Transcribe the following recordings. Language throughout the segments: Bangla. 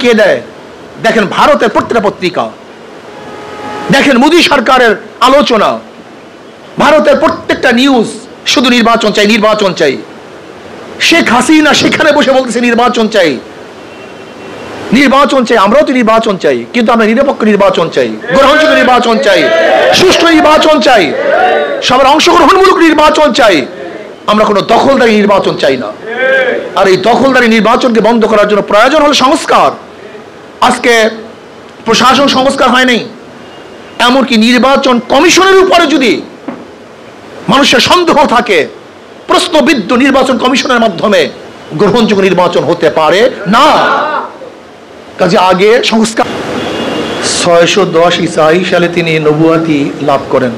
কে দেয়? দেখেন ভারতের প্রত্যেকটা পত্রিকা, দেখেন মোদী সরকারের আলোচনা, ভারতের প্রত্যেকটা নিউজ শুধু নির্বাচন চাই, নির্বাচন চাই। শেখ হাসিনা সেখানে বসে বলতেছে নির্বাচন চাই, নির্বাচন চাই। আমরাও তো নির্বাচন চাই, কিন্তু আমরা নিরপেক্ষ নির্বাচন চাই, গ্রহণযোগ্য নির্বাচন চাই, সুষ্ঠু নির্বাচন চাই, সবার অংশগ্রহণমূলক নির্বাচন চাই। আমরা কোনো দখলদারি নির্বাচন চাই না। আর এই দখলদারি নির্বাচনকে বন্ধ করার জন্য প্রয়োজন হলো সংস্কার। আজকে প্রশাসন সংস্কার হয় নাই, এমনকি নির্বাচন কমিশনের উপরে যদি মানুষের সন্দেহ থাকে, প্রশ্নবিদ্ধ নির্বাচন কমিশনের মাধ্যমে গ্রহণযোগ্য নির্বাচন হতে পারে না। কাজে আগে সংস্কার। 610 ঈসাই সালে তিনি নবুয়াতি লাভ করেন।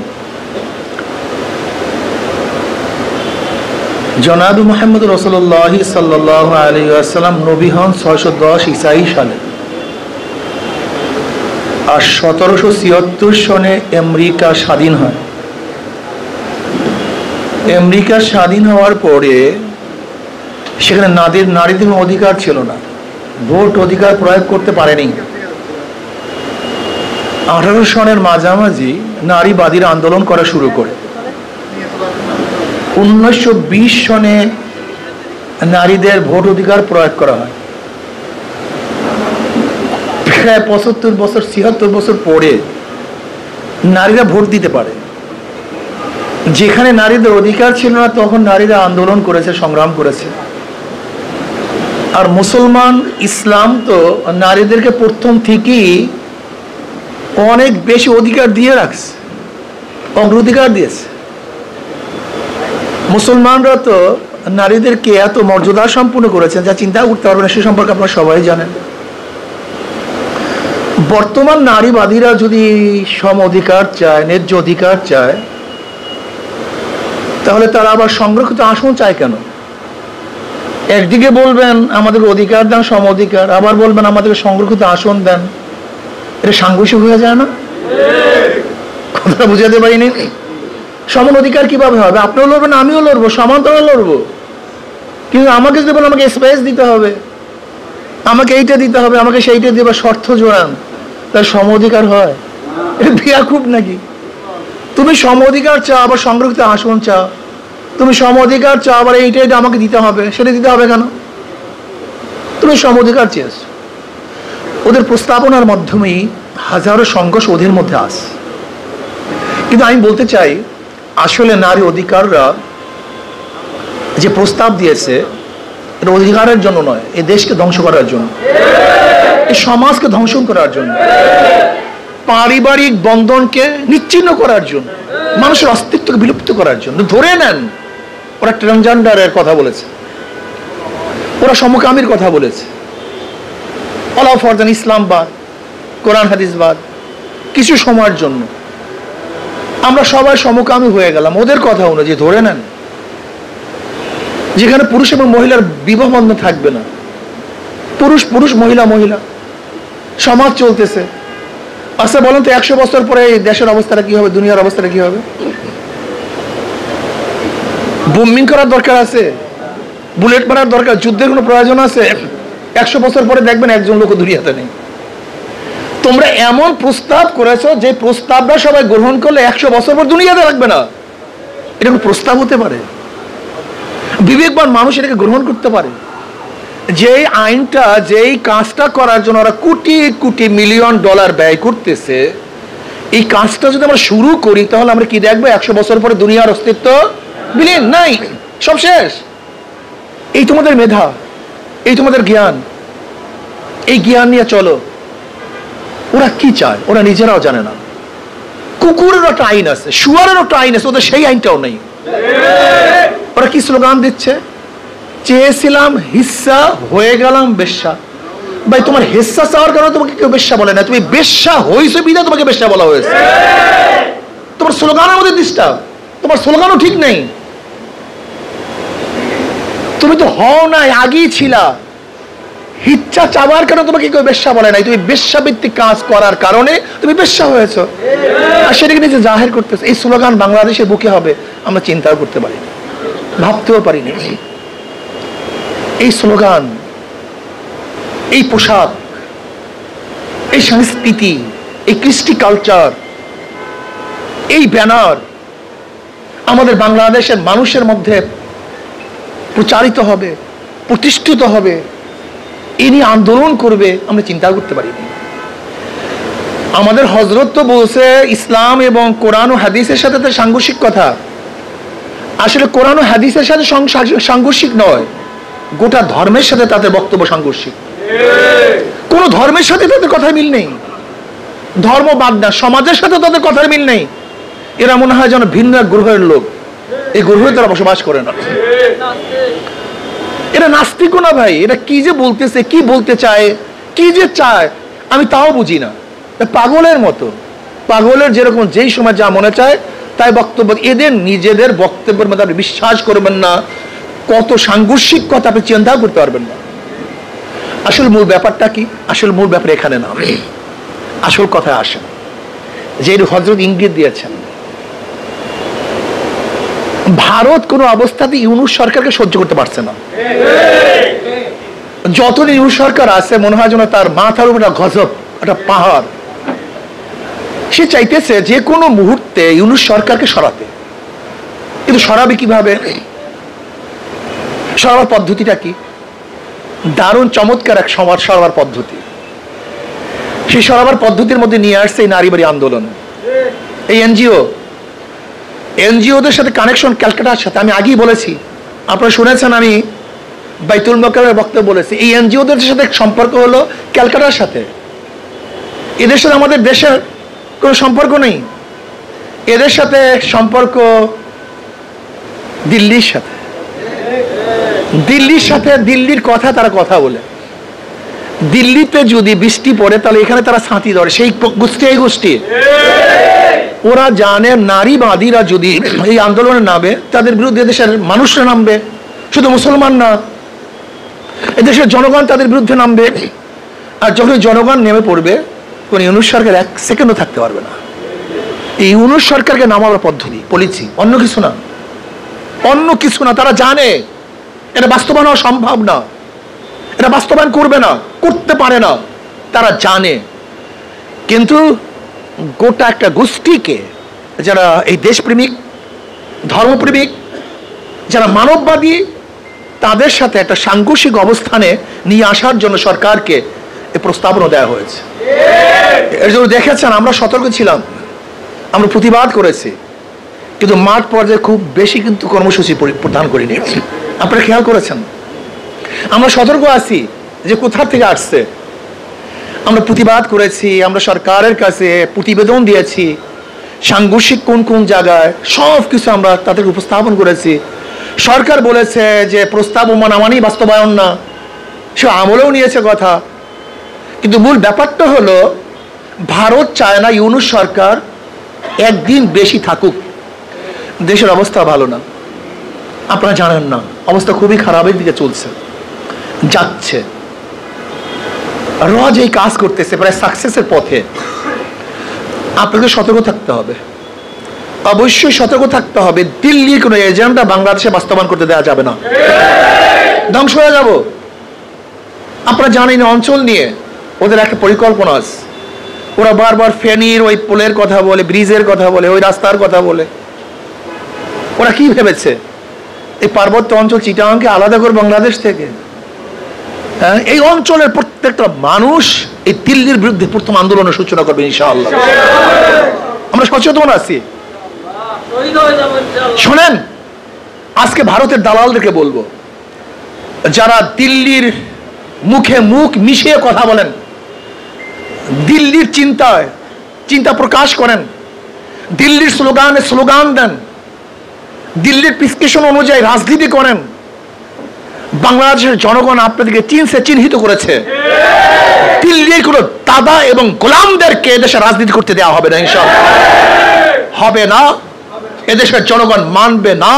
জনাব মুহাম্মদ রাসূলুল্লাহ সাল্লাল্লাহু আলাইহি ওয়াসাল্লাম নবী হন 610 ঈসাই সালে। আর 1776 সনে আমেরিকা স্বাধীন হয়। আমেরিকা স্বাধীন হওয়ার পরে সেখানে নারীদের অধিকার ছিল না, ভোট অধিকার প্রয়োগ করতে পারেনি। 18 সনের মাঝামাঝি নারীবাদীরা আন্দোলন করা শুরু করে। 1920 সনে নারীদের ভোট অধিকার প্রয়োগ করা হয়। প্রায় 75 বছর 76 বছর পরে নারীরা ভোট দিতে পারে। যেখানে নারীদের অধিকার ছিল না তখন নারীরা আন্দোলন করেছে, সংগ্রাম করেছে। আর মুসলমান ইসলাম তো নারীদেরকে প্রথম থেকেই অনেক বেশি অধিকার দিয়ে রাখছে, অগ্রাধিকার দিয়েছে। মুসলমানরা তো নারীদেরকে এত মর্যাদা সম্পূর্ণ করেছেন যা চিন্তা করতে পারবে না, সে সম্পর্কে আপনারা সবাই জানেন। বর্তমান নারীবাদীরা যদি সম অধিকার চায়, ন্যায্য অধিকার চায়, তাহলে তারা আবার সংরক্ষিত আসন চায় কেন? একদিকে বলবেন আমাদের অধিকার দেন, সম অধিকার, আবার বলবেন আমাদের সংরক্ষিত আসন দেন। এটা সাংঘর্ষিক হয়ে যায় না? কথাটা বুঝাতে পারিনি। সমান অধিকার কিভাবে হবে? আপনিও লড়বেন, আমিও লড়বো, সমান্তরাল লড়বো। কিন্তু আমাকে যদি বলেন আমাকে স্পেস দিতে হবে, আমাকে এইটা দিতে হবে, আমাকে সেইটা দিবে, শর্ত জোড়ান, তার সম অধিকার হয়? এটা বিয়া খুব নাকি? তুমি সম অধিকার চাও আবার সংরক্ষিত আসন চাও, তুমি সম অধিকার চাও আবার এইটা আমাকে দিতে হবে, সেটা দিতে হবে কেন? তুমি সম অধিকার চেয়েছ। ওদের প্রস্তাবনার মাধ্যমেই হাজারো সংঘর্ষ ওদের মধ্যে আসে। কিন্তু আমি বলতে চাই, আসলে নারী অধিকাররা যে প্রস্তাব দিয়েছে এটা অধিকারের জন্য নয়, এই দেশকে ধ্বংস করার জন্য, এই সমাজকে ধ্বংস করার জন্য, পারিবারিক বন্ধনকে নিচ্ছিন্ন করার জন্য, মানুষের অস্তিত্বকে বিলুপ্ত করার জন্য। ধরে নেন ওরা ট্রান্সজেন্ডারের কথা বলেছে, ওরা সমকামীর কথা বলেছে, অল ফর দ্য ইসলামবাদ, কোরআন হাদিসবাদ। কিছু সময়ের জন্য আমরা সবাই সমকামী হয়ে গেলাম ওদের কথা অনুযায়ী। ধরে নেন যেখানে পুরুষ এবং মহিলার বিবাহ বন্ধন থাকবে না, পুরুষ পুরুষ, মহিলা মহিলা, সমাজ চলতেছে। আচ্ছা বলেন তো 100 বছর পরে এই দেশের অবস্থাটা কি হবে, দুনিয়ার অবস্থাটা কি হবে? বোম্বিং করার দরকার আছে, বুলেট মারার দরকার, যুদ্ধের কোনো প্রয়োজন আছে? 100 বছর পরে দেখবেন একজন লোক দুনিয়াতে নেই। তোমরা এমন প্রস্তাব করেছো যে প্রস্তাবটা সবাই গ্রহণ করলে 100 বছর পর দুনিয়াতে লাগবে না। এটা কোনো প্রস্তাব হতে পারে? বিবেকবান মানুষ এটাকে গ্রহণ করতে পারে? যেই আইনটা, যেই কাজটা করার জন্য ওরা কোটি কোটি মিলিয়ন ডলার ব্যয় করতেছে, এই কাজটা যদি আমরা শুরু করি তাহলে আমরা কি দেখবো? 100 বছর পরে দুনিয়ার অস্তিত্ব বিলীন, নাই, সব শেষ। এই তোমাদের মেধা, এই তোমাদের জ্ঞান, এই জ্ঞান নিয়ে চলো। ওরা কি চায় ওরা নিজেরাও জানে না। কুকুরেরও একটা আইন আছে, শুয়ারেরও একটা আইন আছে, ওদের সেই আইনটাও নেই। ওরা কি স্লোগান দিচ্ছে? চেয়েছিলাম হিস্সা, হয়ে গেলাম বেশ্যা। ভাই তোমার হিস্সা চাওয়ার কারণে তোমাকে কেউ বেশ্যা বলে না, তুমি বেশ্যা হয়েছে বিধায় তোমাকে বেশ্যা বলা হয়েছে। তোমার স্লোগানের মধ্যে ডিস্টার্ব, তোমার স্লোগানও ঠিক নেই। তুমি তো হও নাই, আগেই ছিলা। ইচ্ছা চাওয়ার কারণে তোমাকে কেউ বেশ্যা বলে নাই, তুমি বেশ্যাভিত্তিক কাজ করার কারণে তুমি বেশ্যা হয়েছো, আর সেটাকে নিজে জাহির করতেছে। এই স্লোগান বাংলাদেশের বুকে হবে আমরা চিন্তাও করতে পারি, ভাবতেও পারিনি। এই স্লোগান, এই পোশাক, এই সংস্কৃতি, এই কৃষ্টি কালচার, এই ব্যানার আমাদের বাংলাদেশের মানুষের মধ্যে প্রচারিত হবে, প্রতিষ্ঠিত হবে, এ নিয়ে আন্দোলন করবে, আমরা চিন্তা করতে পারিনি। আমাদের হযরত তো বলছে ইসলাম এবং কোরআন ও হাদিসের সাথে তো সাংঘর্ষিক কথা। আসলে কোরআন ও হাদিসের সাথে সাংঘর্ষিক নয়, গোটা ধর্মের সাথে তাদের বক্তব্য সাংঘর্ষিক। কোন ধর্মের সাথে তাদের কথার মিল নেই, ধর্ম বাদ না, সমাজের সাথে তাদের কথার মিল নেই। এরা মনে হয় যেন ভিন্ন এক গ্রহের লোক, এই গ্রহে তারা বসবাস করে না। এরা নাস্তিকও না ভাই, এরা কি যে বলতেছে, কি বলতে চায়, কি যে চায় আমি তাও বুঝি না। পাগলের মতো, পাগলের যেরকম যেই সময় যা মনে চায় তাই বক্তব্য। এদের নিজেদের বক্তব্যের মধ্যে আপনি বিশ্বাস করবেন না, কত সাংঘর্ষিক কথা আপনি চিন্তা করতে পারবেন না। আসল মূল ব্যাপারটা কি? আসল মূল ব্যাপার এখানে না, আসল কথায় আসেন। যে হযরত ইঙ্গিত দিয়েছেন, ভারত কোন অবস্থাতে ইউনূস সরকারকে সহ্য করতে পারছে না। যতদিন ইউনূস সরকার আছে মনে হয় যেন তার মাথার উপর একটা গজব, একটা পাহাড়। সে চাইতেছে যে কোনো মুহূর্তে ইউনূস সরকারকে সরাতে। কিন্তু সরাবে কিভাবে? সরাবার পদ্ধতিটা কি? দারুণ চমৎকার এক সমাজ সরাবার পদ্ধতি। সেই সরাবার পদ্ধতির মধ্যে নিয়ে আসছে এই নারীবাড়ি আন্দোলন, এই এনজিওদের সাথে কানেকশন ক্যালকাটার সাথে। আমি আগেই বলেছি, আপনারা শুনেছেন, আমি বাইতুল মোকাররমের বক্তব্য বলেছি, এই এনজিওদের সাথে সম্পর্ক হলো ক্যালকাটার সাথে। এদের সাথে আমাদের দেশের কোনো সম্পর্ক নেই, এদের সাথে সম্পর্ক দিল্লির সাথে। দিল্লির সাথে দিল্লির কথা তারা কথা বলে। দিল্লিতে যদি বৃষ্টি পড়ে তাহলে এখানে তারা ছাতি ধরে, সেই গোষ্ঠী এই গোষ্ঠী। ওরা জানে নারীবাদীরা যদি এই আন্দোলনে নামে তাদের বিরুদ্ধে দেশের মানুষরা নামবে, শুধু মুসলমান না, এদেশের জনগণ তাদের বিরুদ্ধে নামবে। আর যখন জনগণ নেমে পড়বে কোন ইউনূস সরকার এক সেকেন্ডও থাকতে পারবে না। এই ইউনূস সরকারকে নামাবার পদ্ধতি, পলিসি, অন্য কিছু না, অন্য কিছু না। তারা জানে এটা বাস্তবায়ন হওয়া সম্ভব না, এটা বাস্তবায়ন করবে না, করতে পারে না, তারা জানে। কিন্তু গোটা একটা গোষ্ঠীকে, যারা এই দেশপ্রেমিক, ধর্মপ্রেমিক, যারা মানববাদী, তাদের সাথে একটা সাংঘর্ষিক অবস্থানে নিয়ে আসার জন্য সরকারকে এই প্রস্তাবনা দেওয়া হয়েছে। এর জন্য দেখেছেন আমরা সতর্ক ছিলাম, আমরা প্রতিবাদ করেছি, কিন্তু মাঠ পর্যায়ে খুব বেশি কিন্তু কর্মসূচি প্রদান করিনি। আপনারা খেয়াল করেছেন, আমরা সতর্ক আছি যে কোথা থেকে আসছে। আমরা প্রতিবাদ করেছি, আমরা সরকারের কাছে প্রতিবেদন দিয়েছি, সাংঘর্ষিক কোন কোন জায়গায় সব কিছু আমরা তাদের উপস্থাপন করেছি। সরকার বলেছে যে প্রস্তাব মানামানি বাস্তবায়ন না, সে আমলেও নিয়েছে কথা। কিন্তু মূল ব্যাপারটা হলো ভারত চায় না ইউনূস সরকার একদিন বেশি থাকুক। দেশের অবস্থা ভালো না, আপনারা জানেন না, অবস্থা খুবই খারাপের দিকে চলছে, যাচ্ছে। রোজ এই কাজ করতেছে, প্রায় সাকসেসের পথে। আপনাকে সতর্ক থাকতে হবে, অবশ্যই সতর্ক থাকতে হবে। দিল্লির কোনো এজেন্ডা বাংলাদেশে বাস্তবায়ন করতে দেওয়া যাবে না, ধ্বংস হয়ে যাব। আপনারা জানেন অঞ্চল নিয়ে ওদের একটা পরিকল্পনা আছে। ওরা বারবার ফেনীর ওই পোলের কথা বলে, ব্রিজের কথা বলে, ওই রাস্তার কথা বলে। ওরা কি ভেবেছে এই পার্বত্য অঞ্চল চিটাগাংকে আলাদা করে বাংলাদেশ থেকে? এই অঞ্চলের প্রত্যেকটা মানুষ এই দিল্লির বিরুদ্ধে প্রথম আন্দোলনের সূচনা করবে ইনশাআল্লাহ। আমরা সচেতন আছি। শোনেন, আজকে ভারতের দালালদেরকে বলবো, যারা দিল্লির মুখে মুখ মিশিয়ে কথা বলেন, দিল্লির চিন্তা প্রকাশ করেন, দিল্লির স্লোগানে স্লোগান দেন, দিল্লির প্রেসক্রিপশন অনুযায়ী রাজনীতি করেন, বাংলাদেশের জনগণ আপনাদেরকে চিহ্নিত করেছে। দিল্লির কোনো দাদা এবং গোলামদেরকে এদেশে রাজনীতি করতে দেওয়া হবে না, ইনশাআল্লাহ হবে না। এদেশের জনগণ মানবে না,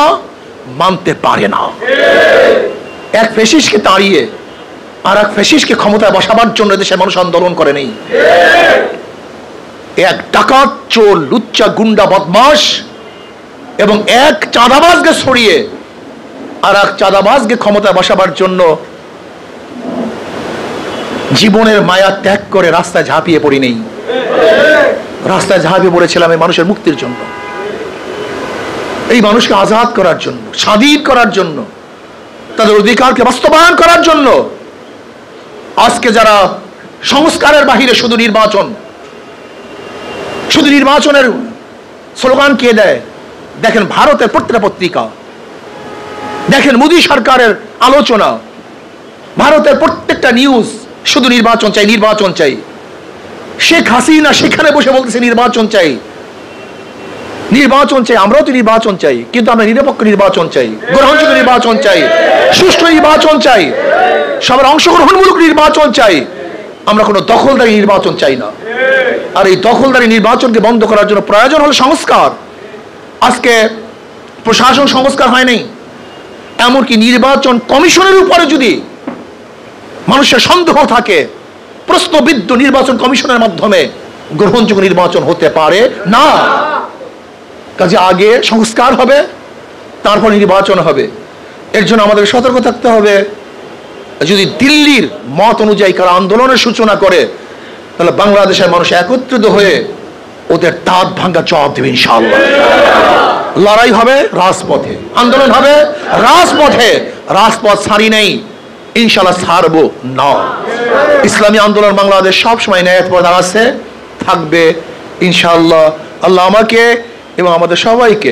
মানতে পারে না। এক ফ্যাসিস্টকে তাড়িয়ে আর এক ফ্যাসিস্টকে ক্ষমতায় বসাবার জন্য দেশের মানুষ আন্দোলন করে নেই। এক ডাকাত, চোর, লুচ্চা, গুন্ডা, বদমাশ এবং এক চাঁদাবাজকে সরিয়ে আর এক চাঁদাবাজকে ক্ষমতায় বসাবার জন্য জীবনের মায়া ত্যাগ করে রাস্তায় ঝাঁপিয়ে পড়ি নেই। রাস্তায় ঝাঁপিয়ে পড়েছিলাম এই মানুষের মুক্তির জন্য, এই মানুষকে আজাদ করার জন্য, স্বাধীন করার জন্য, তাদের অধিকারকে বাস্তবায়ন করার জন্য। আজকে যারা সংস্কারের বাহিরে শুধু নির্বাচনের স্লোগান কে দেয়, দেখেন ভারতের প্রত্যেকটা পত্রিকা, দেখেন মোদী সরকারের আলোচনা, ভারতের প্রত্যেকটা নিউজ শুধু নির্বাচন চাই, নির্বাচন চাই। শেখ হাসিনা সেখানে বসে বলতেছে নির্বাচন চাই, নির্বাচন চাই। আমরাও তো নির্বাচন চাই, কিন্তু আমরা নিরপেক্ষ নির্বাচন চাই, গ্রহণযোগ্য নির্বাচন চাই, সুষ্ঠু নির্বাচন চাই, সবার অংশগ্রহণমূলক নির্বাচন চাই। আমরা কোনো দখলদারি নির্বাচন চাই না। আর এই দখলদারি নির্বাচনকে বন্ধ করার জন্য প্রয়োজন হলো সংস্কার। আজকে প্রশাসন সংস্কার হয়নি, এমনকি নির্বাচন কমিশনের উপরে যদি মানুষের সন্দেহ থাকে, প্রশ্নবিদ্ধ নির্বাচন কমিশনের মাধ্যমে গ্রহণযোগ্য নির্বাচন হতে পারে না। কাজে আগে সংস্কার হবে, তারপর নির্বাচন হবে। এর জন্য আমাদের সতর্ক থাকতে হবে। যদি দিল্লির মত অনুযায়ী কারা আন্দোলনের সূচনা করে, তাহলে বাংলাদেশের মানুষ একত্রিত হয়ে ওদের দাঁত ভাঙ্গা জবাব দেবে ইনশাআল্লাহ। লড়াই হবে রাজপথে, আন্দোলন হবে রাজপথে। রাজপথ ছাড়ি নেই, ইনশাআল্লাহ ছাড়বো না। ইসলামী আন্দোলন বাংলাদেশ সবসময় ন্যায়ের পথে দাঁড়াচ্ছে, থাকবে ইনশাআল্লাহ। আল্লাহ আমাকে এবং আমাদের সবাইকে